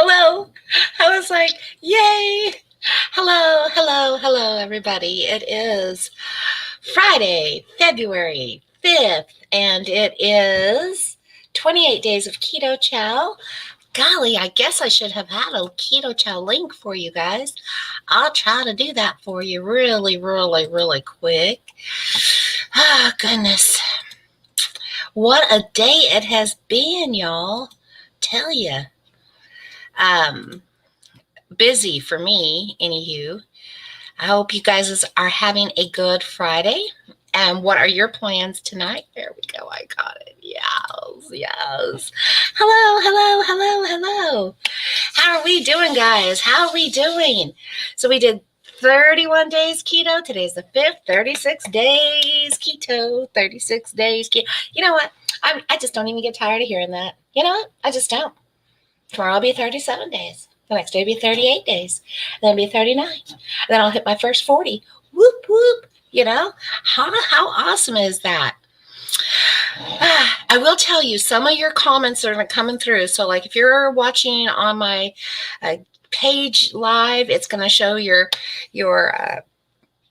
Hello. I was like, yay. Hello, everybody. It is Friday, February 5th, and it is 28 days of Keto Chow. Golly, I guess I should have had a Keto Chow link for you guys. I'll try to do that for you really quick. Ah, goodness. What a day it has been, y'all. Tell you. Um, Busy for me, anywho. I hope you guys are having a good Friday. And what are your plans tonight? There we go. I got it. Yes. Hello. How are we doing, guys? How are we doing? So we did 31 days keto. Today's the 5th, 36 days keto, 36 days keto. You know what? I just don't even get tired of hearing that. You know what? I just don't. Tomorrow will be 37 days. The next day will be 38 days. Then it'll be 39. And then I'll hit my first 40. Whoop, whoop. You know, how awesome is that? I will tell you, some of your comments are coming through. So, like, if you're watching on my page live, it's going to show your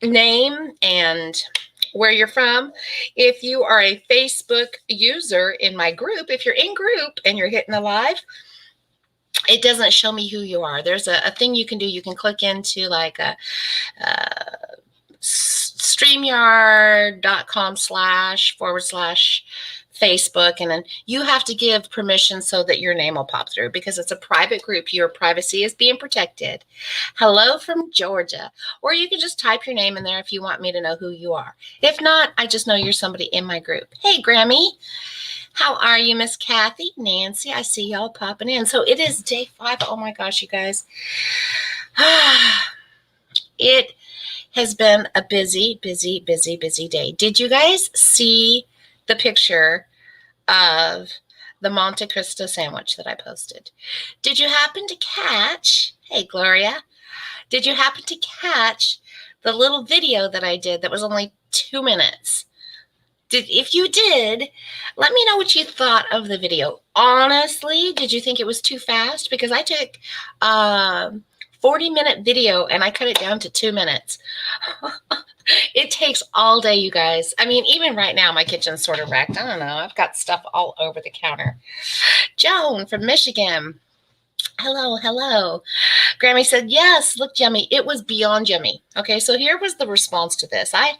name and where you're from. If you are a Facebook user in my group, if you're in group and you're hitting the live, it doesn't show me who you are. There's a thing you can do. You can click into like a streamyard.com//Facebook, and then you have to give permission so that your name will pop through, because it's a private group. Your privacy is being protected. Hello from Georgia. Or you can just type your name in there if you want me to know who you are. If not, I just know you're somebody in my group. Hey, Grammy. How are you, Miss Kathy? Nancy, I see y'all popping in. So it is day 5. Oh my gosh, you guys. It has been a busy day. Did you guys see the picture of the Monte Cristo sandwich that I posted? Did you happen to catch, hey, Gloria, did you happen to catch the little video that I did that was only 2 minutes? If you did, let me know what you thought of the video. Honestly, did you think it was too fast? Because I took 40-minute video and I cut it down to 2 minutes. It takes all day, you guys. I mean, even right now, my kitchen's sort of wrecked. I don't know. I've got stuff all over the counter. Joan from Michigan. Hello. Grammy said, yes, looked yummy. It was beyond yummy. Okay, so here was the response to this. I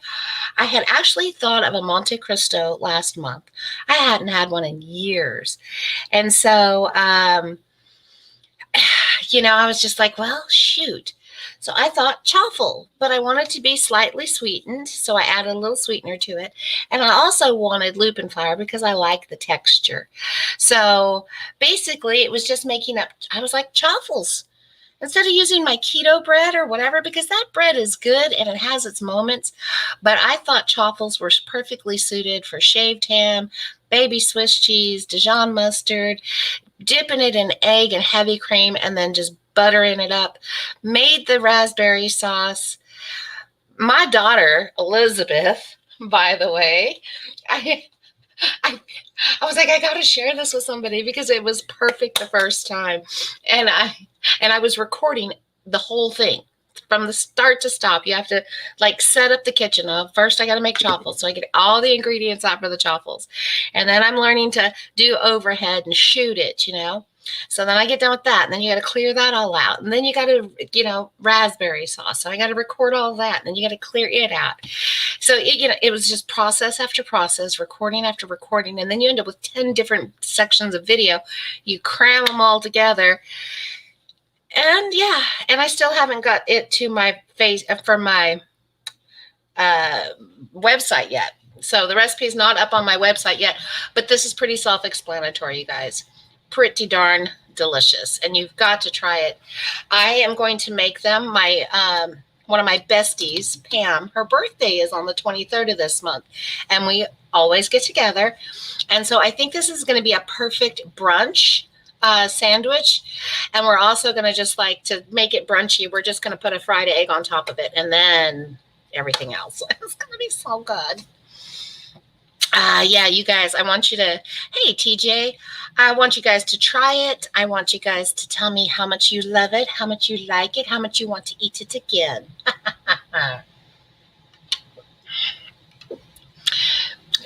had actually thought of a Monte Cristo last month. I hadn't had one in years. And so, I was just like, well, shoot. So I thought chaffle, but I wanted to be slightly sweetened, so I added a little sweetener to it. And I also wanted lupin flour because I like the texture. So basically, it was just making up, I was like, chaffles. Instead of using my keto bread or whatever, because that bread is good and it has its moments, but I thought chaffles were perfectly suited for shaved ham, baby Swiss cheese, Dijon mustard, dipping it in egg and heavy cream, and then just buttering it up. Made the raspberry sauce. My daughter, Elizabeth, by the way, I was like, I got to share this with somebody because it was perfect the first time. And I was recording the whole thing from the start to stop. You have to like set up the kitchen. First, I got to make chaffles. So I get all the ingredients out for the chaffles. And then I'm learning to do overhead and shoot it, So then I get done with that. And then you got to clear that all out. And then you got to, raspberry sauce. So I got to record all that. And then you got to clear it out. So, it was just process after process, recording after recording. And then you end up with 10 different sections of video. You cram them all together. And and I still haven't got it to my face for my website yet. So the recipe is not up on my website yet, but this is pretty self-explanatory, you guys. Pretty darn delicious, and you've got to try it. I am going to make them. My one of my besties, Pam, her birthday is on the 23rd of this month, and we always get together. And so I think this is going to be a perfect brunch sandwich. And we're also going to just like to make it brunchy. We're just going to put a fried egg on top of it and then everything else. It's going to be so good. Yeah, you guys, I want you to, hey, TJ, I want you guys to try it. I want you guys to tell me how much you love it, how much you like it, how much you want to eat it again.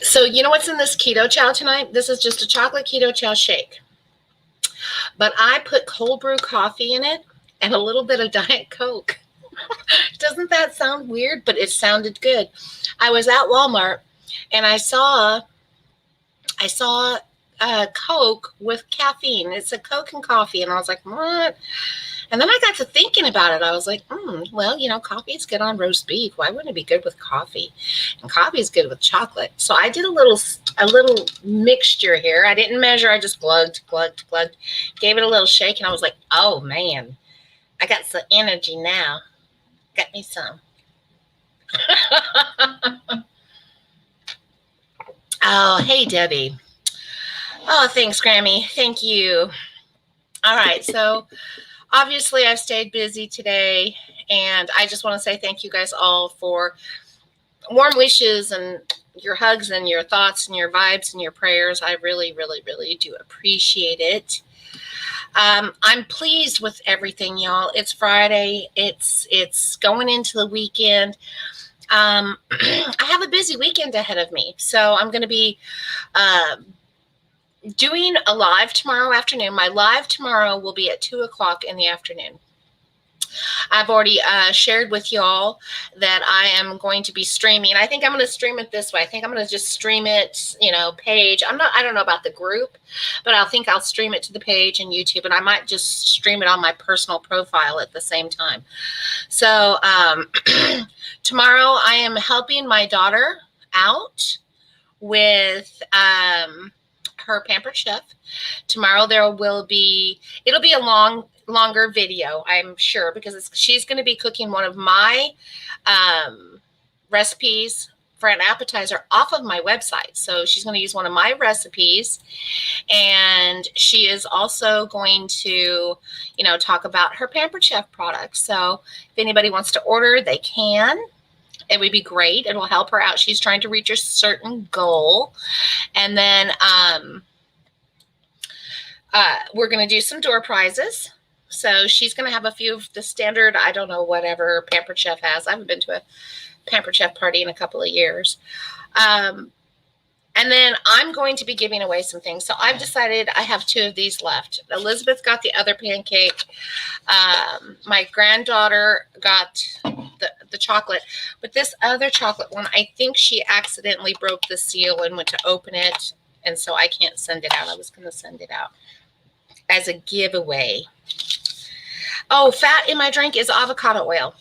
So, you know what's in this Keto Chow tonight? This is just a chocolate Keto Chow shake. But I put cold brew coffee in it and a little bit of Diet Coke. Doesn't that sound weird? But it sounded good. I was at Walmart and I saw Coke with caffeine. It's a Coke and coffee. And I was like, what? And then I got to thinking about it. I was like, well, coffee is good on roast beef. Why wouldn't it be good with coffee? And coffee is good with chocolate. So I did a little mixture here. I didn't measure. I just glugged, gave it a little shake. And I was like, oh, man, I got some energy now. Got me some. Oh, hey, Debbie. Oh, thanks, Grammy. Thank you. All right. So obviously I've stayed busy today, and I just want to say thank you guys all for warm wishes and your hugs and your thoughts and your vibes and your prayers. I really, really, really do appreciate it. I'm pleased with everything, y'all. It's Friday. It's going into the weekend. I have a busy weekend ahead of me, so I'm going to be doing a live tomorrow afternoon. My live tomorrow will be at 2:00 in the afternoon. I've already shared with y'all that I am going to be streaming. I think I'm going to stream it this way. I think I'm going to just stream it, page. I don't know about the group, but I think I'll stream it to the page and YouTube, and I might just stream it on my personal profile at the same time. So tomorrow I am helping my daughter out with her Pampered Chef. Tomorrow it'll be a longer video, I'm sure, because she's going to be cooking one of my recipes for an appetizer off of my website. So she's going to use one of my recipes, and she is also going to, talk about her Pampered Chef products. So if anybody wants to order, they can. It would be great. It will help her out. She's trying to reach a certain goal. And then we're going to do some door prizes. So she's going to have a few of the standard, I don't know, whatever Pampered Chef has. I haven't been to a Pampered Chef party in a couple of years. And then I'm going to be giving away some things. So I've decided I have 2 of these left. Elizabeth got the other pancake. My granddaughter got the chocolate. But this other chocolate one, I think she accidentally broke the seal and went to open it. And so I can't send it out. I was going to send it out as a giveaway. Oh, fat in my drink is avocado oil.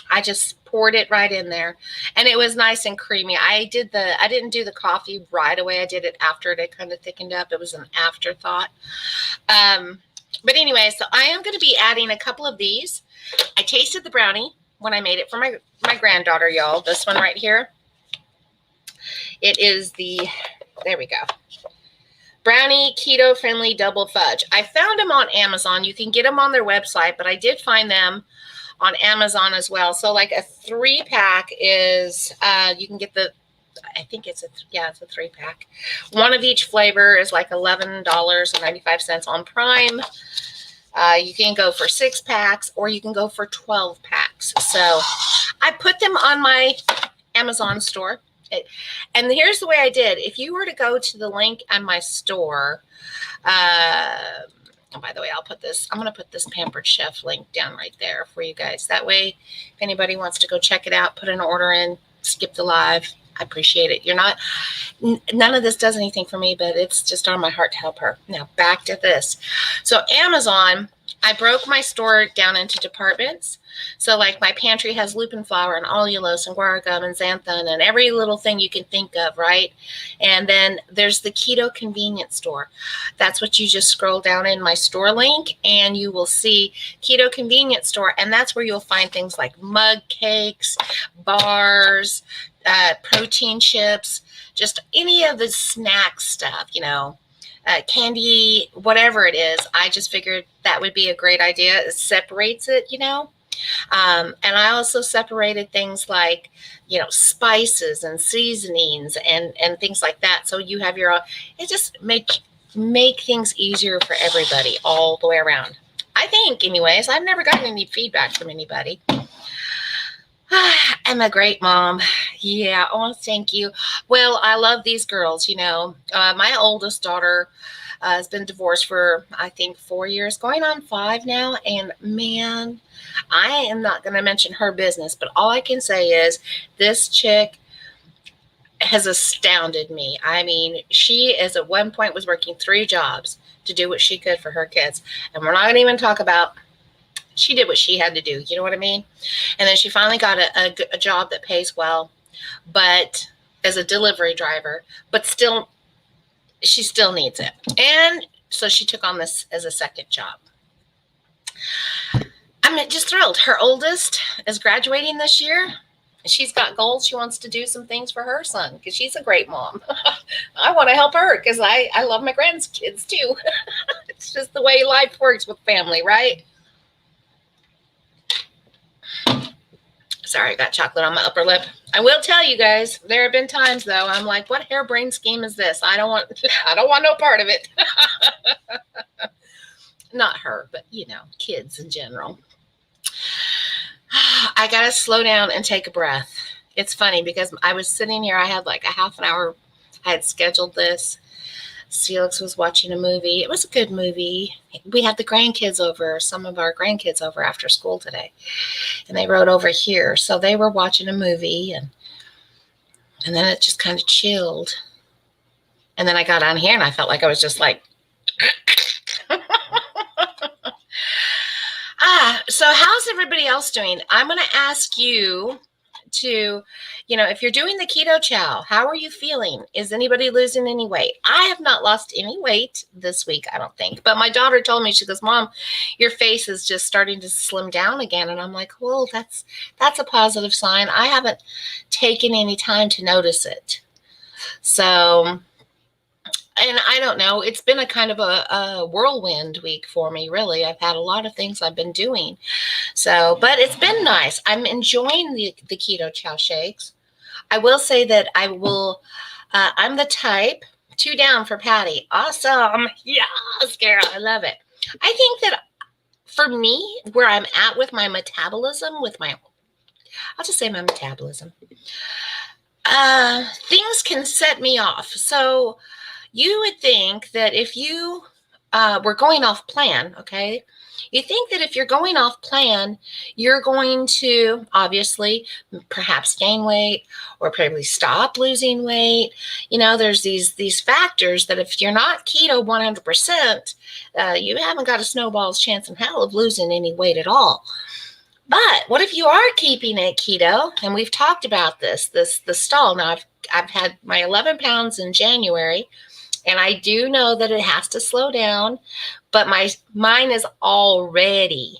I just poured it right in there, and it was nice and creamy. I didn't do the coffee right away. I did it after it had kind of thickened up. It was an afterthought. But anyway, so I am going to be adding a couple of these. I tasted the brownie when I made it for my granddaughter, y'all. This one right here. It is there we go. Brownie Keto Friendly Double Fudge. I found them on Amazon. You can get them on their website, but I did find them on Amazon as well. So like a 3-pack is, you can get I think it's a 3-pack. One of each flavor is like $11.95 on Prime. You can go for 6 packs, or you can go for 12 packs. So I put them on my Amazon store. And here's the way I did. If you were to go to the link on my store, by the way, I'm going to put this Pampered Chef link down right there for you guys. That way, if anybody wants to go check it out, put an order in, skip the live, I appreciate it. None of this does anything for me, but it's just on my heart to help her. Now, back to this. So Amazon, I broke my store down into departments. So like my pantry has lupin flour and allulose and guar gum and xanthan and every little thing you can think of, right? And then there's the keto convenience store. That's what you just scroll down in my store link, and you will see keto convenience store. And that's where you'll find things like mug cakes, bars, protein chips, just any of the snack stuff, candy, whatever it is. I just figured that would be a great idea. It separates it, And I also separated things like, spices and seasonings and things like that. So you have your own. It just make things easier for everybody all the way around. I think, anyways. I've never gotten any feedback from anybody. I'm a great mom. Yeah. Oh, thank you. Well, I love these girls. My oldest daughter has been divorced for, I think, 4 years, going on 5 now. And man, I am not going to mention her business, but all I can say is this chick has astounded me. I mean, she is at one point was working 3 jobs to do what she could for her kids. And we're not going to even talk about, she did what she had to do. You know what I mean? And then she finally got a job that pays well, but as a delivery driver, but still, she still needs it. And so she took on this as a second job. I'm just thrilled. Her oldest is graduating this year. She's got goals. She wants to do some things for her son because she's a great mom. I want to help her because I love my grandkids too. It's just the way life works with family, right? Sorry, I got chocolate on my upper lip. I will tell you guys, there have been times though, I'm like, what harebrained scheme is this? I don't want no part of it. Not her, but kids in general. I got to slow down and take a breath. It's funny because I was sitting here, I had like a half an hour, I had scheduled this. Felix was watching a movie. It was a good movie. We had the grandkids over, some of our grandkids over after school today. And they rode over here. So they were watching a movie and then it just kind of chilled. And then I got on here and I felt like I was just like, so how's everybody else doing? I'm going to ask you to, if you're doing the Keto Chow, how are you feeling? Is anybody losing any weight? I have not lost any weight this week, I don't think. But my daughter told me, she goes, Mom, your face is just starting to slim down again. And I'm like, well, that's a positive sign. I haven't taken any time to notice it. So, and I don't know, it's been a kind of a whirlwind week for me, really. I've had a lot of things I've been doing. So, but it's been nice. I'm enjoying the Keto Chow shakes. I will say that I'm the type, 2 down for Patty. Awesome. Yes, girl. I love it. I think that for me, where I'm at with my metabolism, I'll just say my metabolism, things can set me off. So you would think that if you were going off plan, okay, you think that if you're going off plan, you're going to obviously perhaps gain weight or probably stop losing weight. There's these factors that if you're not keto 100%, you haven't got a snowball's chance in hell of losing any weight at all. But what if you are keeping it keto? And we've talked about the stall. Now I've had my 11 pounds in January. And I do know that it has to slow down, but mine is already,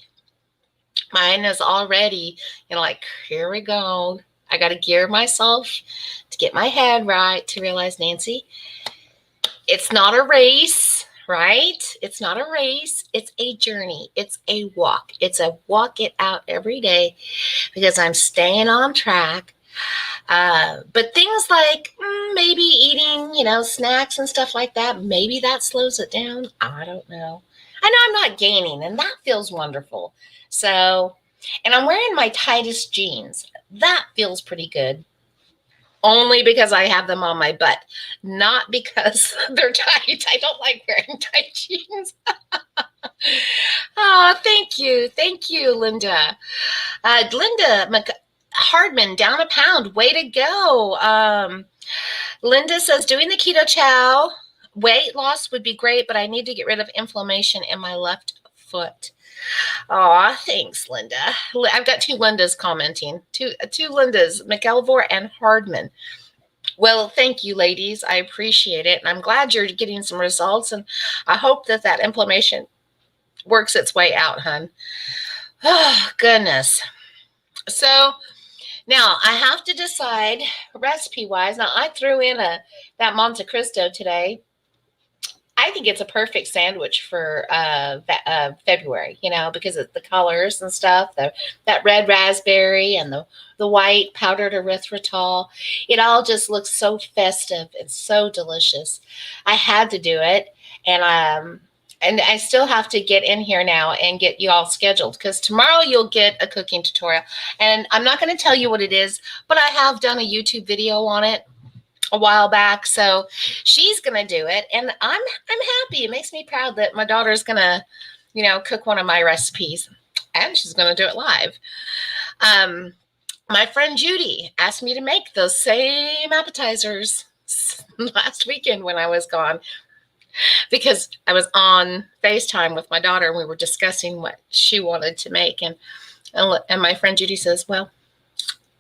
like, here we go. I got to gear myself to get my head right to realize, Nancy, it's not a race, right? It's not a race. It's a journey. It's a walk. It's a walk it out every day because I'm staying on track. But things like maybe eating, snacks and stuff like that, maybe that slows it down. I don't know. I know I'm not gaining, and that feels wonderful. So, and I'm wearing my tightest jeans. That feels pretty good. Only because I have them on my butt, not because they're tight. I don't like wearing tight jeans. Oh, thank you. Thank you, Linda. Linda Hardman, down a pound. Way to go. Linda says, doing the Keto Chow, weight loss would be great, but I need to get rid of inflammation in my left foot. Aw, thanks, Linda. I've got 2 Lindas commenting. Two Lindas, McElvore and Hardman. Well, thank you, ladies. I appreciate it. And I'm glad you're getting some results. And I hope that inflammation works its way out, hun. Oh, goodness. So now I have to decide recipe-wise. Now I threw in that Monte Cristo today. I think it's a perfect sandwich for February, because of the colors and stuff. That red raspberry and the white powdered erythritol. It all just looks so festive and so delicious. I had to do it, and I still have to get in here now and get you all scheduled, because tomorrow you'll get a cooking tutorial. And I'm not going to tell you what it is, but I have done a YouTube video on it a while back, so she's gonna do it, and I'm happy. It makes me proud that my daughter's gonna, cook one of my recipes, and she's gonna do it live. My friend Judy asked me to make those same appetizers last weekend when I was gone, because I was on FaceTime with my daughter and we were discussing what she wanted to make, and my friend Judy says, "Well,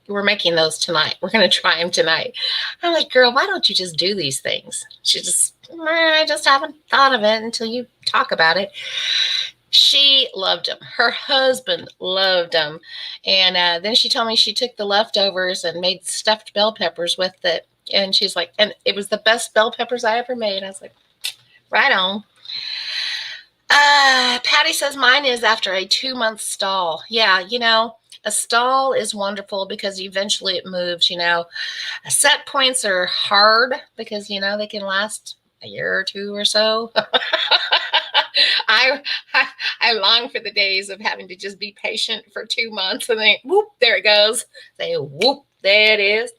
we're making those tonight. We're going to try them tonight." I'm like, "Girl, why don't you just do these things?" She just, "I just haven't thought of it until you talk about it." She loved them. Her husband loved them. And then she told me she took the leftovers and made stuffed bell peppers with it. And she's like, and it was the best bell peppers I ever made. I was like, right on. Patty says mine is after a 2-month stall. Yeah, a stall is wonderful because eventually it moves. Set points are hard because, they can last a year or two or so. I long for the days of having to just be patient for 2 months and then whoop, there it goes. Say whoop, there it is.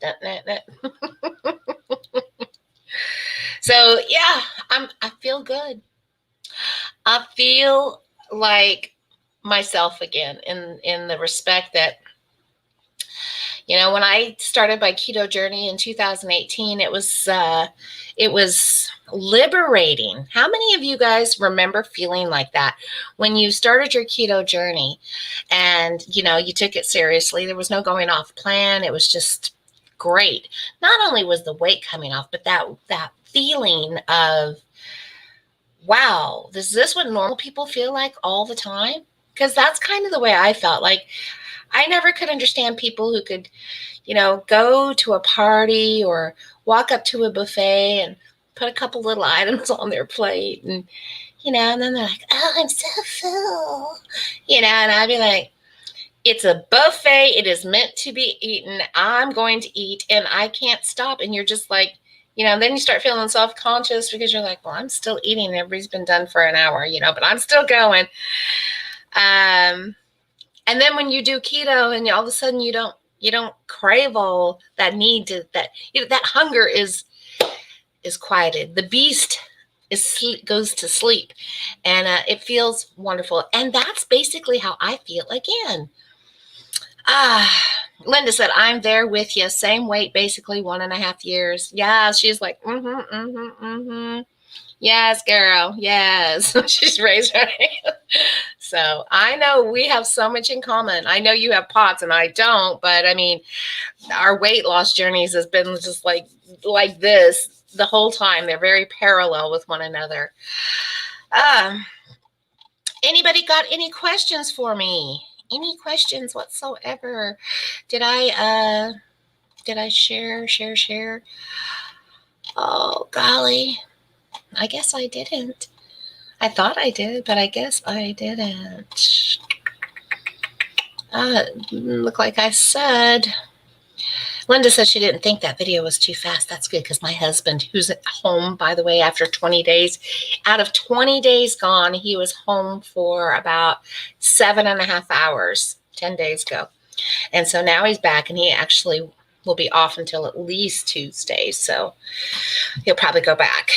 So yeah, I feel good. I feel like myself again in the respect that, when I started my keto journey in 2018, it was liberating. How many of you guys remember feeling like that when you started your keto journey and, you took it seriously? There was no going off plan. It was just great. Not only was the weight coming off, but that feeling of, wow, is this what normal people feel like all the time? Because that's kind of the way I felt. Like, I never could understand people who could, go to a party or walk up to a buffet and put a couple little items on their plate and, and then they're like, "Oh, I'm so full," and I'd be like, "It's a buffet. It is meant to be eaten. I'm going to eat and I can't stop." And you're just like, then you start feeling self-conscious because you're like, "Well, I'm still eating. Everybody's been done for an hour, but I'm still going." And then when you do keto and all of a sudden you don't crave all that need to, that hunger is quieted. The beast goes to sleep, and it feels wonderful. And that's basically how I feel again. Linda said, "I'm there with you. Same weight, basically 1.5 years." Yeah, she's like, "Yes, girl. Yes." She's raised her hand. So I know we have so much in common. I know you have POTS and I don't, but I mean, our weight loss journeys has been just like this the whole time. They're very parallel with one another. Anybody got any questions for me? Any questions whatsoever? Did I share? Oh, golly. I guess I didn't. I thought I did, but I guess I didn't. Look like I said. Linda said she didn't think that video was too fast. That's good, because my husband, who's at home, by the way, after 20 days, out of 20 days gone, he was home for about 7.5 hours, 10 days ago. And so now he's back, and he actually will be off until at least Tuesday. So he'll probably go back.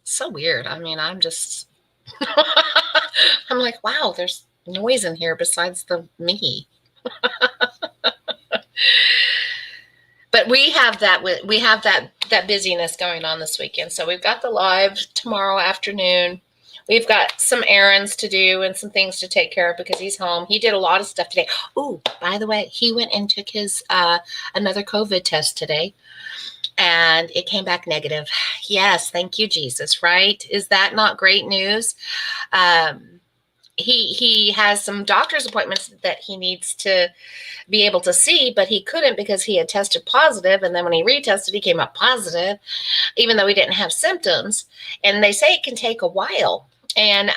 So weird. I mean, I'm just, I'm like, wow, there's noise in here besides the me. But we have that busyness going on this weekend. So we've got the live tomorrow afternoon. We've got some errands to do and some things to take care of because he's home. He did a lot of stuff today. Oh, by the way, he went and took his another COVID test today, and it came back negative. Yes, thank you, Jesus, right? Is that not great news? he has some doctor's appointments that he needs to be able to see, but he couldn't because he had tested positive, and then when he retested, he came up positive, even though he didn't have symptoms. And they say it can take a while. And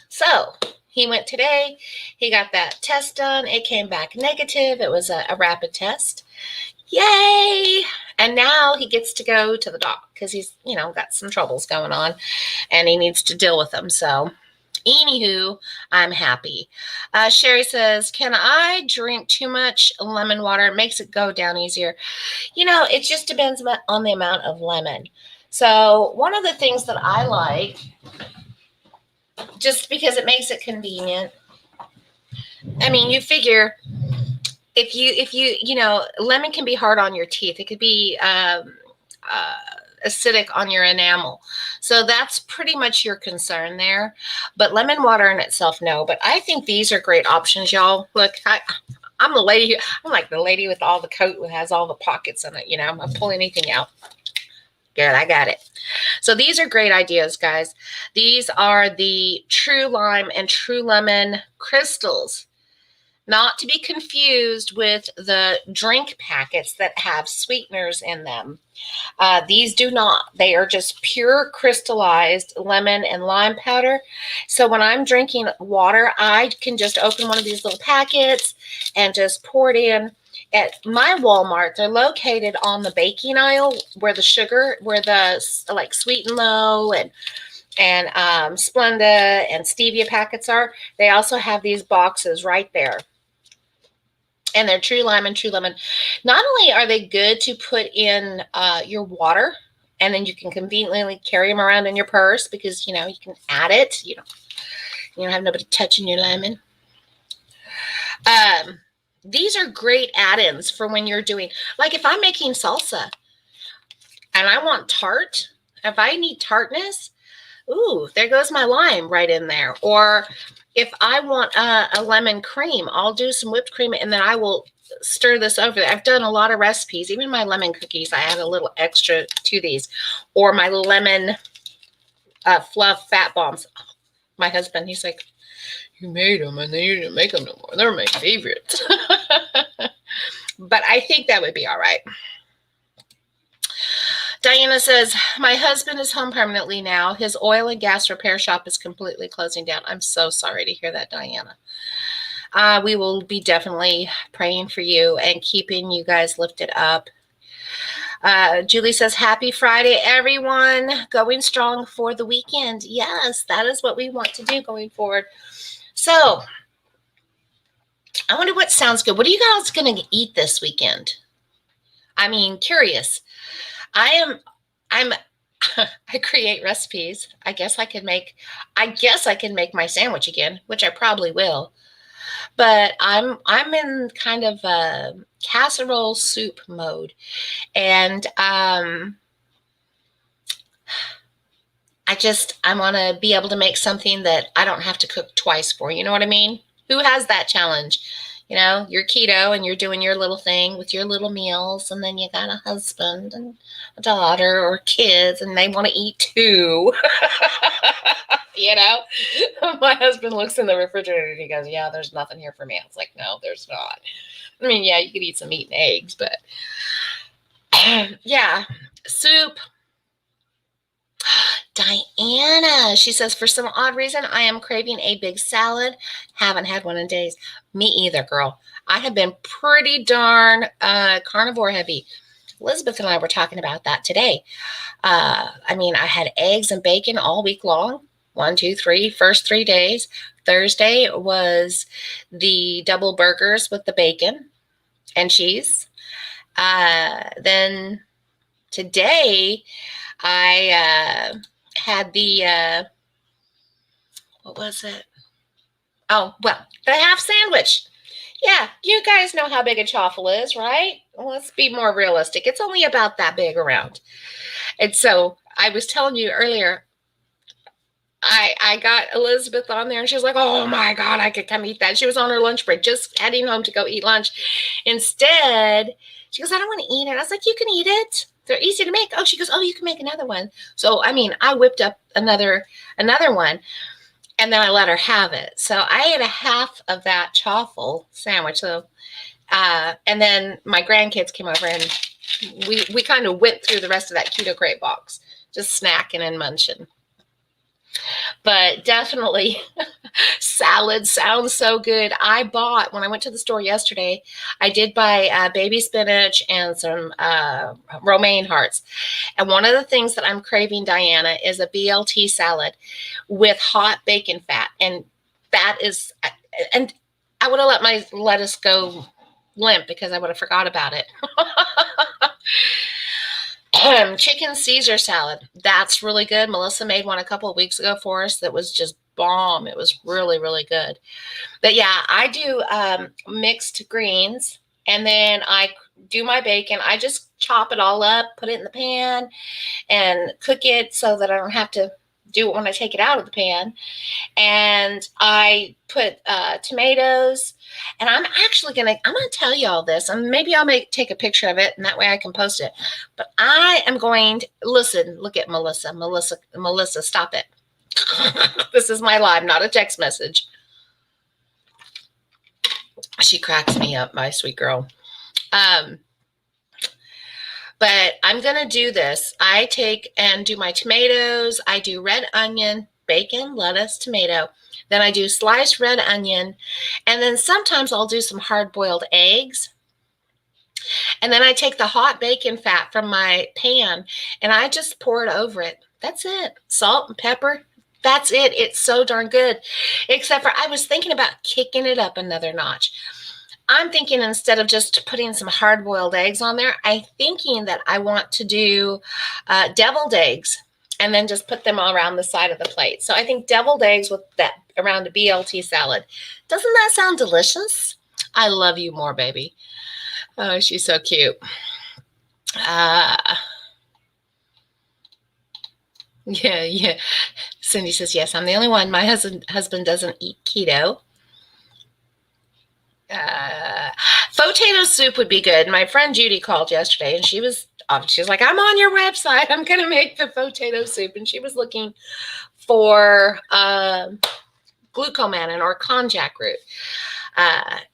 so he went today. He got that test done. It came back negative. It was a rapid test. Yay! And now he gets to go to the doc because he's, got some troubles going on and he needs to deal with them. So, anywho, I'm happy. Sherry says, can I drink too much lemon water? It makes it go down easier. It just depends on the amount of lemon. So, one of the things that I like, just because it makes it convenient, I mean, you figure if you lemon can be hard on your teeth. It could be acidic on your enamel. So that's pretty much your concern there. But lemon water in itself, no. But I think these are great options, y'all. Look, I'm the lady. I'm like the lady with all the coat that has all the pockets in it. I'm not pulling anything out. Good, I got it. So these are great ideas, guys. These are the True Lime and True Lemon crystals. Not to be confused with the drink packets that have sweeteners in them. These do not. They are just pure crystallized lemon and lime powder. So when I'm drinking water, I can just open one of these little packets and just pour it in. At my Walmart, they're located on the baking aisle where the like Sweet and Low and Splenda and Stevia packets are. They also have these boxes right there. And they're True Lime and True Lemon. Not only are they good to put in your water, and then you can conveniently carry them around in your purse because, you can add it. You don't have nobody touching your lemon. These are great add-ins for when you're doing, like if I'm making salsa and I want tart, if I need tartness, ooh, there goes my lime right in there. Or if I want a lemon cream, I'll do some whipped cream and then I will stir this over. I've done a lot of recipes, even my lemon cookies. I add a little extra to these, or my lemon fluff fat bombs. My husband, he's like, you made them and then you didn't make them no more. They're my favorites. But I think that would be all right. Diana says, my husband is home permanently now. His oil and gas repair shop is completely closing down. I'm so sorry to hear that, Diana. We will be definitely praying for you and keeping you guys lifted up. Julie says, happy Friday, everyone. Going strong for the weekend. Yes, that is what we want to do going forward. So, I wonder what sounds good. What are you guys going to eat this weekend? I mean, curious. I create recipes. I guess I can make my sandwich again, which I probably will. But I'm in kind of a casserole soup mode. And I want to be able to make something that I don't have to cook twice for. You know what I mean? Who has that challenge? You're keto and you're doing your little thing with your little meals, and then you got a husband and a daughter or kids, and they want to eat too. My husband looks in the refrigerator and he goes, yeah, there's nothing here for me. I was like, no, there's not. I mean, yeah, you could eat some meat and eggs, but yeah, soup. Diana, she says, for some odd reason, I am craving a big salad. Haven't had one in days. Me either, girl. I have been pretty darn carnivore heavy. Elizabeth and I were talking about that today. I had eggs and bacon all week long. 1, 2, 3, first 3 days. Thursday was the double burgers with the bacon and cheese. Then today, I had the, what was it? Oh, well, the half sandwich. Yeah, you guys know how big a chaffle is, right? Well, let's be more realistic. It's only about that big around. And so I was telling you earlier, I got Elizabeth on there and she was like, oh my God, I could come eat that. She was on her lunch break, just heading home to go eat lunch. Instead, she goes, I don't want to eat it. I was like, you can eat it. They're easy to make. Oh, she goes, oh, you can make another one. So, I whipped up another one. And then I let her have it. So I ate a half of that chaffle sandwich. So, and then my grandkids came over and we kind of went through the rest of that keto crate box, just snacking and munching. But definitely salad sounds so good. I bought, when I went to the store yesterday, I did buy baby spinach and some romaine hearts. And one of the things that I'm craving, Diana, is a BLT salad with hot bacon fat. And that is, and I would have let my lettuce go limp because I would have forgot about it. Chicken Caesar salad. That's really good. Melissa made one a couple of weeks ago for us that was just bomb. It was really, really good. But yeah, I do mixed greens, and then I do my bacon. I just chop it all up, put it in the pan, and cook it so that I don't have to do it when I take it out of the pan. And I put tomatoes, and I'm gonna tell you all this, and maybe I'll take a picture of it, and that way I can post it. But I am going to listen. Look at Melissa, stop it. This is my live, not a text message. She cracks me up, my sweet girl. But I'm going to do this. I take and do my tomatoes. I do red onion, bacon, lettuce, tomato. Then I do sliced red onion. And then sometimes I'll do some hard-boiled eggs. And then I take the hot bacon fat from my pan and I just pour it over it. That's it. Salt and pepper. That's it. It's so darn good. Except for I was thinking about kicking it up another notch. I'm thinking instead of just putting some hard-boiled eggs on there, I'm thinking that I want to do deviled eggs and then just put them all around the side of the plate. So I think deviled eggs with that around a BLT salad. Doesn't that sound delicious? I love you more, baby. Oh, she's so cute. Yeah. Cindy says, yes, I'm the only one. My husband doesn't eat keto. Potato soup would be good. My friend Judy called yesterday, and she was like, I'm on your website. I'm going to make the potato soup. And she was looking for glucomannan or konjac root.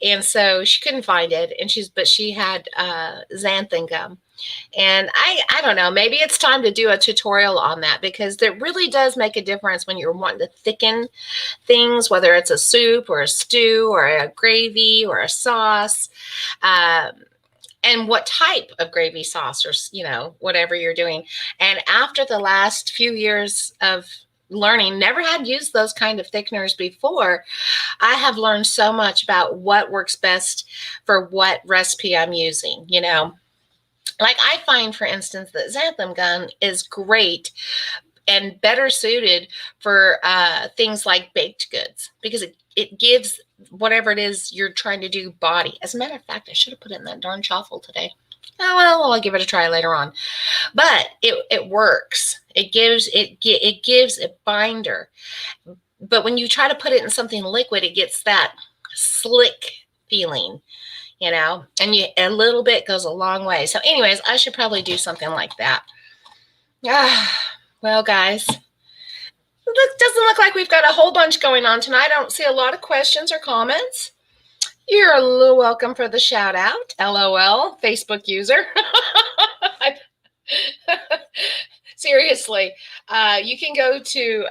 And so she couldn't find it. But she had xanthan gum. And I don't know, maybe it's time to do a tutorial on that because it really does make a difference when you're wanting to thicken things, whether it's a soup or a stew or a gravy or a sauce, and what type of gravy sauce or, whatever you're doing. And after the last few years of learning, never had used those kind of thickeners before, I have learned so much about what works best for what recipe I'm using, Like I find, for instance, that xanthan gum is great and better suited for things like baked goods because it gives whatever it is you're trying to do body. As a matter of fact, I should have put it in that darn chaffle today. Oh, well, I'll give it a try later on. But it works. It gives a binder. But when you try to put it in something liquid, it gets that slick feeling. And a little bit goes a long way. So anyways, I should probably do something like that. Well, guys, it doesn't look like we've got a whole bunch going on tonight. I don't see a lot of questions or comments. You're a little welcome for the shout out. LOL, Facebook user. Seriously, you can go to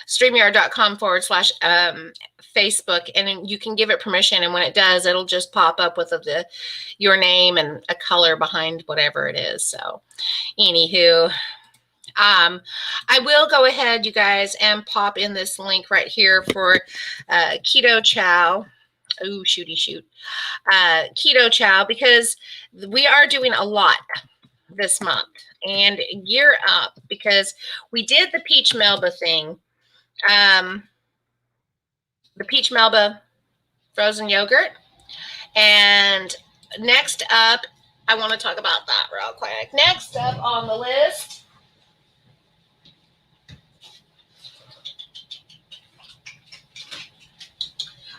StreamYard.com/Facebook, and you can give it permission. And when it does, it'll just pop up with your name and a color behind whatever it is. So, anywho, I will go ahead, you guys, and pop in this link right here for Keto Chow. Oh, shooty shoot. Keto Chow, because we are doing a lot this month. And gear up because we did the peach melba thing. The peach melba frozen yogurt. And next up, I want to talk about that real quick. Next up on the list,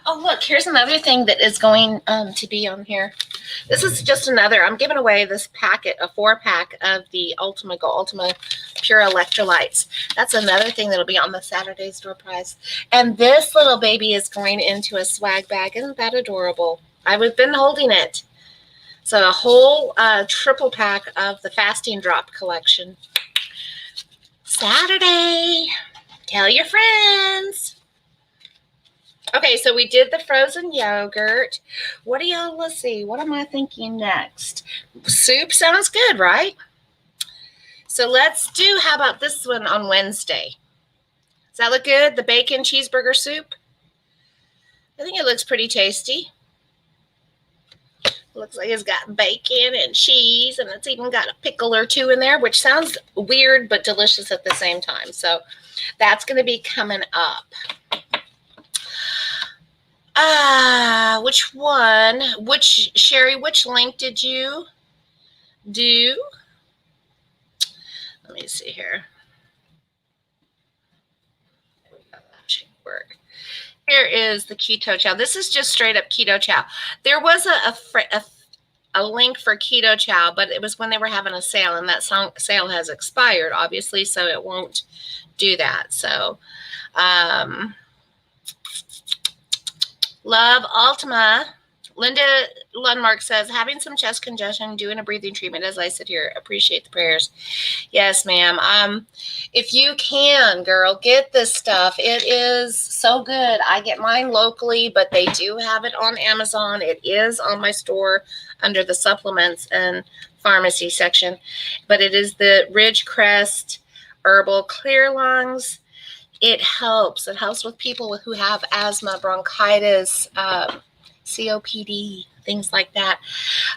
oh, look, here's another thing that is going to be on here This is just another, I'm giving away this packet, a 4-pack of the Ultima Pure Electrolytes. That's another thing that'll be on the Saturday's door prize. And this little baby is going into a swag bag. Isn't that adorable? I've been holding it. So a whole triple pack of the Fasting Drop collection. Saturday. Tell your friends. Okay, so we did the frozen yogurt. What do y'all, let's see, what am I thinking next? Soup sounds good, right? So let's do, how about this one on Wednesday? Does that look good? The bacon cheeseburger soup? I think it looks pretty tasty. Looks like it's got bacon and cheese, and it's even got a pickle or two in there, which sounds weird but delicious at the same time. So that's going to be coming up. Which one? Sherry, which link did you do? Let me see here. Work. Here is the Keto Chow. This is just straight up Keto Chow. There was a link for Keto Chow, but it was when they were having a sale, and that sale has expired, obviously, so it won't do that. So, Love Ultima. Linda Lundmark says, having some chest congestion, doing a breathing treatment as I sit here. Appreciate the prayers. Yes, ma'am. If you can, girl, get this stuff. It is so good. I get mine locally, but they do have it on Amazon. It is on my store under the supplements and pharmacy section. But it is the Ridgecrest Herbal Clear Lungs. It helps. It helps with people who have asthma, bronchitis, COPD, things like that,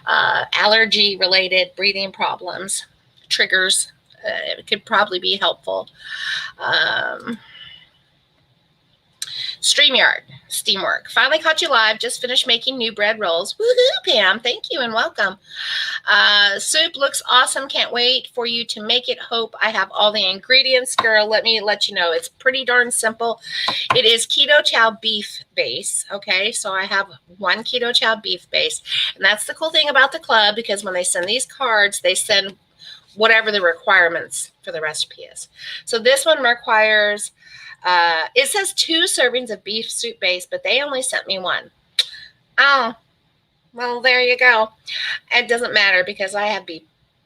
allergy-related breathing problems, triggers. It could probably be helpful. StreamYard, Steamwork. Finally caught you live. Just finished making new bread rolls. Woohoo, Pam. Thank you and welcome. Soup looks awesome. Can't wait for you to make it. Hope I have all the ingredients. Girl, let me let you know. It's pretty darn simple. It is Keto Chow beef base. Okay, so I have 1 Keto Chow beef base. And that's the cool thing about the club, because when they send these cards, they send whatever the requirements for the recipe is. So this one requires... it says 2 servings of beef soup base, but they only sent me 1. Oh, well, there you go. It doesn't matter because I have beef.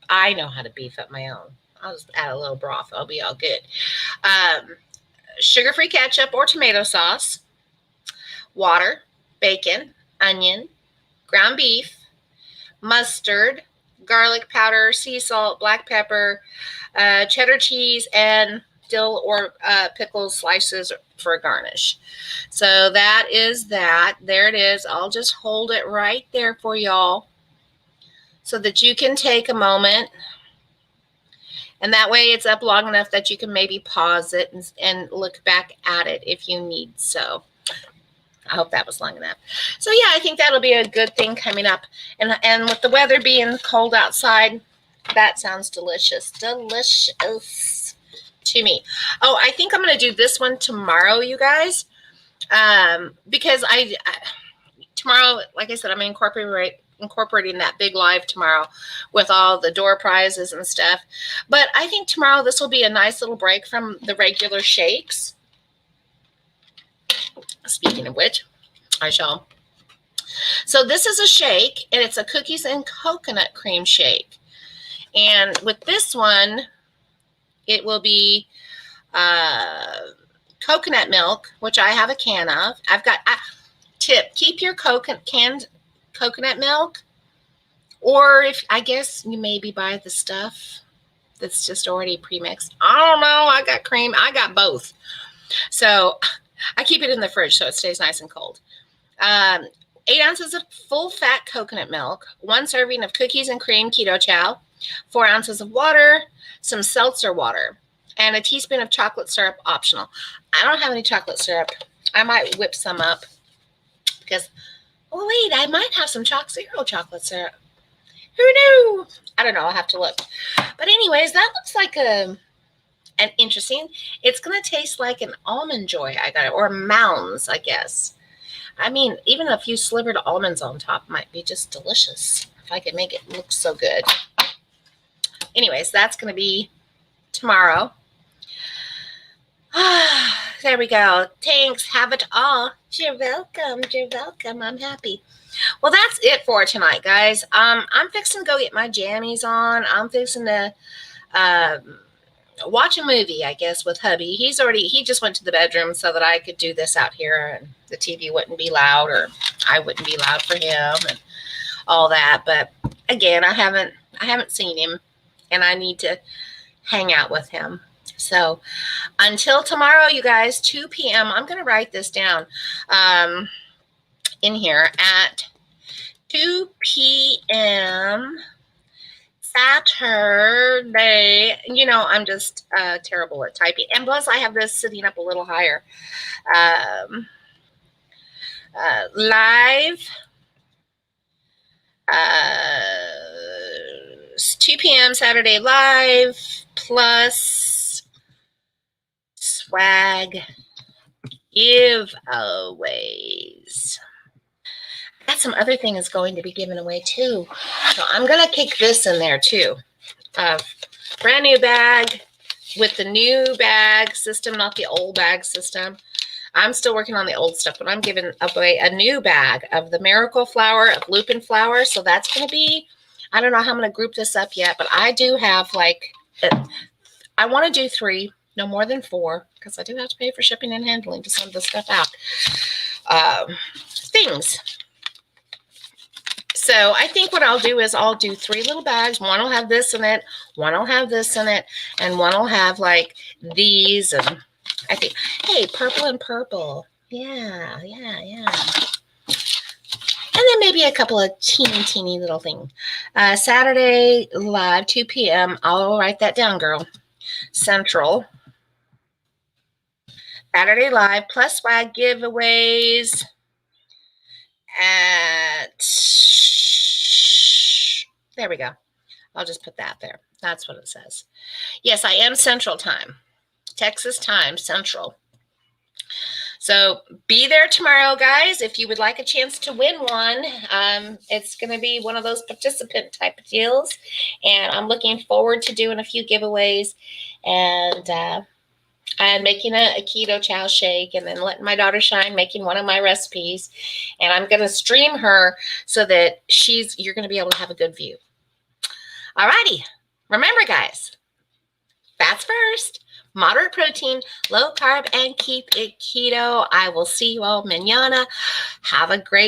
I know how to beef up my own. I'll just add a little broth. I'll be all good. Sugar-free ketchup or tomato sauce, water, bacon, onion, ground beef, mustard, garlic powder, sea salt, black pepper, cheddar cheese, and dill or pickle slices for a garnish. So that is that. There it is. I'll just hold it right there for y'all so that you can take a moment. And that way it's up long enough that you can maybe pause it and look back at it if you need so. I hope that was long enough. So yeah, I think that'll be a good thing coming up. And with the weather being cold outside, that sounds delicious. Delicious to me. Oh, I think I'm going to do this one tomorrow, you guys. Because tomorrow, like I said, I'm incorporating that big live tomorrow with all the door prizes and stuff. But I think tomorrow this will be a nice little break from the regular shakes. Speaking of which, I shall. So this is a shake, and it's a cookies and coconut cream shake. And with this one, it will be coconut milk, which I have a can of. I've got tip: keep your canned coconut milk, or if I guess you maybe buy the stuff that's just already premixed. I don't know. I got cream. I got both. So I keep it in the fridge so it stays nice and cold. 8 ounces of full fat coconut milk, 1 serving of cookies and cream Keto Chow, 4 ounces of water, some seltzer water, and a teaspoon of chocolate syrup, optional. I don't have any chocolate syrup. I might whip some up because, oh wait, I might have some zero chocolate syrup. Who knew? I don't know. I'll have to look. But anyways, that looks like an interesting. It's going to taste like an Almond Joy I got it, or Mounds, I guess. I mean, even a few slivered almonds on top might be just delicious. if I can make it look so good. Anyways, that's going to be tomorrow. There we go. Thanks. Have it all. You're welcome. You're welcome. I'm happy. Well, that's it for tonight, guys. I'm fixing to go get my jammies on. I'm fixing to watch a movie, I guess, with hubby. He just went to the bedroom so that I could do this out here and the TV wouldn't be loud or I wouldn't be loud for him and all that. But again, I haven't seen him and I need to hang out with him. So until tomorrow, you guys, 2 p.m., I'm going to write this down in here at 2 p.m. Saturday. You know, I'm just terrible at typing. And plus, I have this sitting up a little higher. Live. 2 p.m. Saturday live plus swag giveaways. I got some other things going to be given away too. So I'm going to kick this in there too. Brand new bag with the new bag system, not the old bag system. I'm still working on the old stuff, but I'm giving away a new bag of the miracle flour, of lupin flour. So that's going to be, I don't know how I'm going to group this up yet, but I do have I want to do 3, no more than 4, because I do have to pay for shipping and handling to send this stuff out. Things. So I think what I'll do is I'll do 3 little bags. One will have this in it, one will have this in it, and one will have like these. And I think, hey, purple and purple. Yeah. And then maybe a couple of teeny little things. Saturday live, 2 p.m. I'll write that down, girl. Central. Saturday live plus swag giveaways at, there we go. I'll just put that there. That's what it says. Yes, I am Central Time. Texas time, Central. So be there tomorrow, guys, if you would like a chance to win one. It's going to be one of those participant type of deals. And I'm looking forward to doing a few giveaways. And I'm making a keto chow shake and then letting my daughter shine, making one of my recipes. And I'm going to stream her so that you're going to be able to have a good view. All righty. Remember, guys, fats first. Moderate protein, low carb, and keep it keto. I will see you all mañana. Have a great